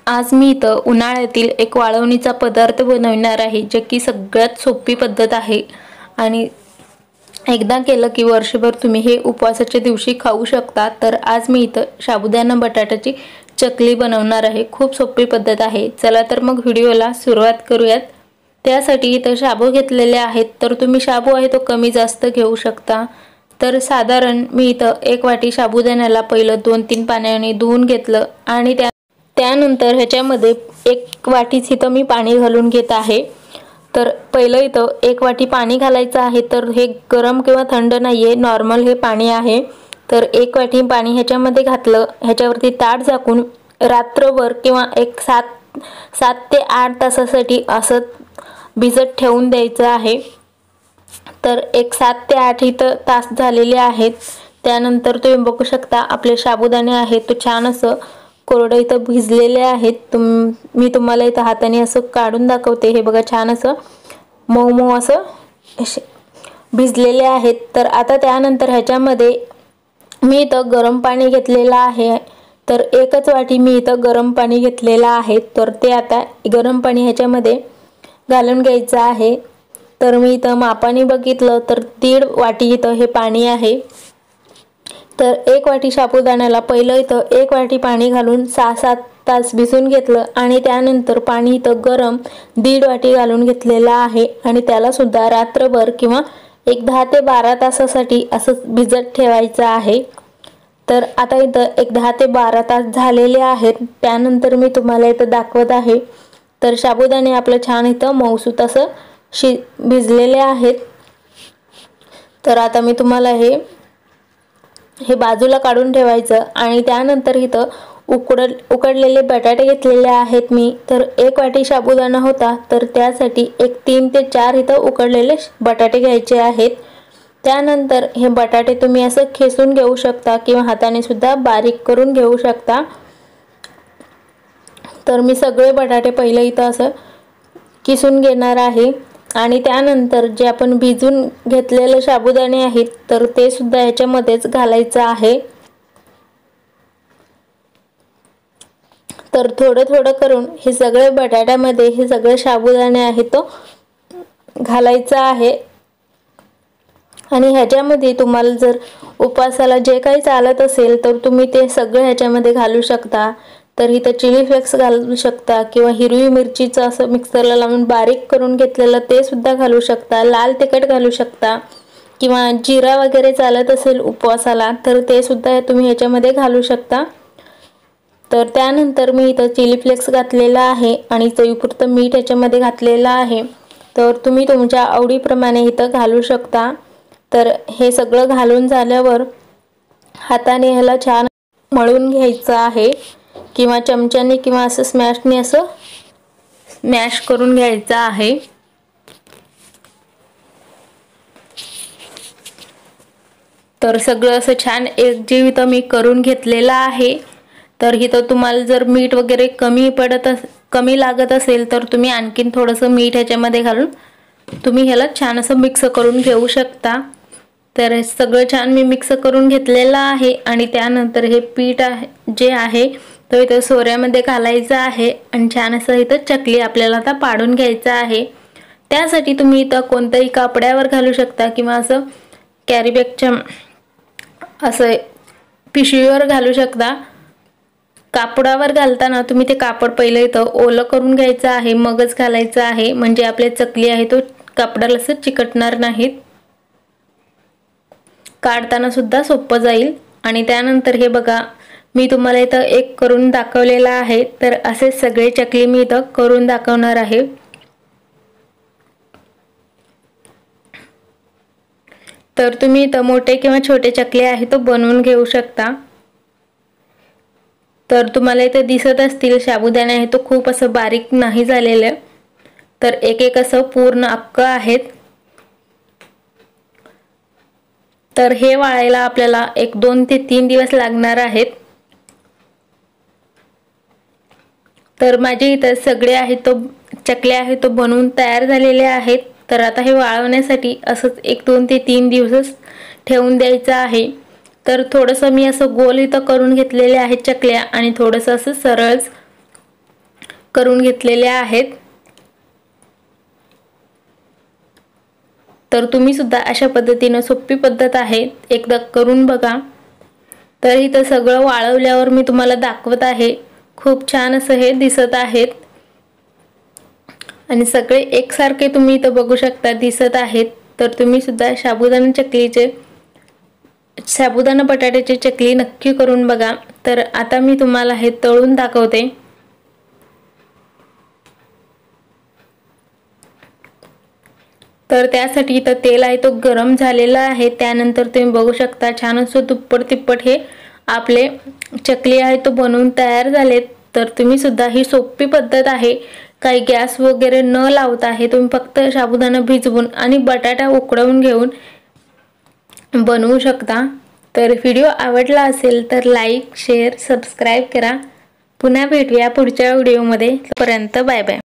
आज मी इथं उन्हाळ्यातील एक वाळवणीचा पदार्थ बनवणार आहे, जे की सगळ्यात सोपी पद्धत आहे आणि एकदा केलं की वर्षभर तुम्ही हे उपवासाच्या दिवशी खाऊ शकता। तर आज मी इथं साबुदाणा बटाट्याची चकली बनवणार आहे। खूप सोपी पद्धत आहे। चला तर मग व्हिडिओला सुरुवात करूयात। त्यासाठी इथं शाबू घेतलेले आहेत, तर तुम्ही शाबू आहे तो कमी जास्त घेऊ शकता। तर साधारण मी इथं एक वाटी साबुदाण्याला पहिलं 2-3 पाण्याने धुवून घेतलं आणि त्यानंतर ह्याच्यामध्ये एक वाटीच इथं मी पाणी घालून घेत आहे। तर पहिलं इथं एक वाटी पाणी घालायचं आहे। तर हे गरम किंवा थंड नाहीये, नॉर्मल हे पाणी आहे। तर एक वाटी पाणी ह्याच्यामध्ये घातलं, ह्याच्यावरती ताट झाकून रात्रभर किंवा एक 7 ते 8 तासासाठी असं भिजत ठेवून द्यायचं आहे। तर एक 7 ते 8 इथं तास झालेले आहेत। त्यानंतर तुम्ही बघू शकता आपले साबुदाणे आहेत तो छान असं कोरडे इथं भिजलेले आहेत। मी तुम्हाला इथं हाताने असं काढून दाखवते। हे बघा छान असं मऊ मऊ असं भिजलेले आहेत। तर आता त्यानंतर ह्याच्यामध्ये मी इथं गरम पाणी घेतलेलं आहे। तर एकच वाटी मी इथं गरम पाणी घेतलेलं आहे। तर ते आता गरम पाणी ह्याच्यामध्ये घालून घ्यायचं आहे। तर मी इथं मापाने बघितलं तर 1.5 वाटी इथं हे पाणी आहे। तर एक वाटी साबुदाण्याला पहिलं इथं 1 वाटी पाणी घालून 6-7 तास भिजून घेतलं आणि त्यानंतर पाणी इथं गरम 1.5 वाटी घालून घेतलेलं आहे आणि त्याला सुद्धा रात्रभर किंवा एक 10 ते 12 तासासाठी असं भिजत ठेवायचं आहे। तर आता इथं एक 10 ते 12 तास झालेले आहेत। त्यानंतर मी तुम्हाला इथं दाखवत आहे। तर साबुदाणे आपलं छान इथं मऊसूत असं भिजलेले आहेत। तर आता मी तुम्हाला हे बाजूला काढून ठेवायचं आणि त्यानंतर इथं उकडलेले बटाटे घेतलेले आहेत मी। तर 1 वाटी साबुदाणा होता, तर त्यासाठी एक 3 ते 4 इथं उकडलेले बटाटे घ्यायचे आहेत। त्यानंतर हे बटाटे तुम्ही असं खेचून घेऊ शकता किंवा हाताने सुद्धा बारीक करून घेऊ शकता। तर मी सगळे बटाटे पहिले इथं असं किसून घेणार आहे आणि त्यानंतर जे आपण भिजून घेतलेले साबुदाणे आहेत तर ते सुद्धा याच्यामध्येच घालायचं आहे। तर थोडं थोडं करून हे सगळे बटाट्यामध्ये हे सगळे साबुदाणे आहेत तो घालायचा आहे आणि ह्याच्यामध्ये तुम्हाला जर उपवासाला जे काही चालत असेल तर तुम्ही ते सगळे ह्याच्यामध्ये घालू शकता। तर इथं चिली फ्लेक्स घालू शकता किंवा हिरवी मिरचीचं असं मिक्सरला लावून बारीक करून घेतलेलं ते सुद्धा घालू शकता। लाल तिखट घालू शकता किंवा जिरा वगैरे चालत असेल उपवासाला तर ते सुद्धा तुम्ही ह्याच्यामध्ये घालू शकता। तर त्यानंतर मी इथं चिली फ्लेक्स घातलेला आहे आणि चवीपुरतं मीठ ह्याच्यामध्ये घातलेलं आहे। तर तुम्ही तुमच्या आवडीप्रमाणे इथं घालू शकता। तर हे सगळं घालून झाल्यावर हाताने ह्याला छान मळून घ्यायचं आहे किंवा चमच्याने किंवा असं स्मॅशने असं स्मॅश करून घ्यायचं आहे। तर सगळं असं छान एकजीव इथं मी करून घेतलेलं आहे। तर इथं तुम्हाला जर मीठ वगैरे कमी लागत असेल तर तुम्ही आणखीन थोडंसं मीठ ह्याच्यामध्ये घालून तुम्ही ह्याला छान असं मिक्स करून घेऊ शकता। तर सगळं छान मी मिक्स करून घेतलेलं आहे आणि त्यानंतर हे पीठ जे आहे तो इथं सोऱ्यामध्ये घालायचं आहे आणि छान असं इथं चकली आपल्याला आता पाडून घ्यायचं आहे। त्यासाठी तुम्ही इथं कोणत्याही कापड्यावर घालू शकता किंवा असं कॅरीबॅगच्या असं पिशवीवर घालू शकता। कापडावर घालताना तुम्ही ते कापड पहिलं इथं ओलं करून घ्यायचं आहे, मगच घालायचं आहे, म्हणजे आपली चकली आहे तो कापडाला असं चिकटणार नाहीत, काढताना सुद्धा सोपं जाईल। आणि त्यानंतर हे बघा मी तुम्हाला इथं एक करून दाखवलेला आहे। तर असे सगळे चकली मी इथं करून दाखवणार आहे। तर तुम्ही इथं मोठे किंवा छोटे चकले आहे तो बनवून घेऊ शकता। तर तुम्हाला इथं दिसत असतील साबुदाणे आहे तो खूप असं बारीक नाही झालेलं, तर एक एक असं पूर्ण अख्खं आहेत। तर हे वाळायला आपल्याला एक 2 ते 3 दिवस लागणार आहेत। तर माझे इथं सगळे आहे तो चकले आहे तो बनवून तयार झालेले आहेत। तर आता हे वाळवण्यासाठी असंच एक 2 ते 3 दिवस ठेवून द्यायचं आहे। तर थोडंसं मी असं गोल इथं करून घेतलेले आहेत चकल्या आणि थोडंसं असं सरळच करून घेतलेल्या आहेत। तर तुम्ही सुद्धा अशा पद्धतीने सोपी पद्धत आहे, एकदा करून बघा। तर इथं सगळं वाळवल्यावर मी तुम्हाला दाखवत आहे। खूप छान असं हे दिसत आहेत आणि सगळे एकसारखे तुम्ही इथं बघू शकता दिसत आहेत। तर तुम्ही सुद्धा साबुदाणा बटाट्याची चकली नक्की करून बघा। तर आता मी तुम्हाला हे तळून दाखवते। तर त्यासाठी इथं तेल आहे तो गरम झालेला आहे। त्यानंतर तुम्ही बघू शकता छान असं दुप्पट तिप्पट हे आपले चकली आहे तो बनवून तयार झालेत। तर तुम्ही सुद्धा ही सोपी पद्धत आहे, काही गॅस वगैरे न लावता हे तुम्ही फक्त साबुदाणा भिजवून आणि बटाटा उकडवून घेऊन बनवू शकता। तर व्हिडिओ आवडला असेल तर लाईक शेअर सबस्क्राईब करा। पुन्हा भेटूया पुढच्या व्हिडिओमध्ये। तोपर्यंत बाय बाय।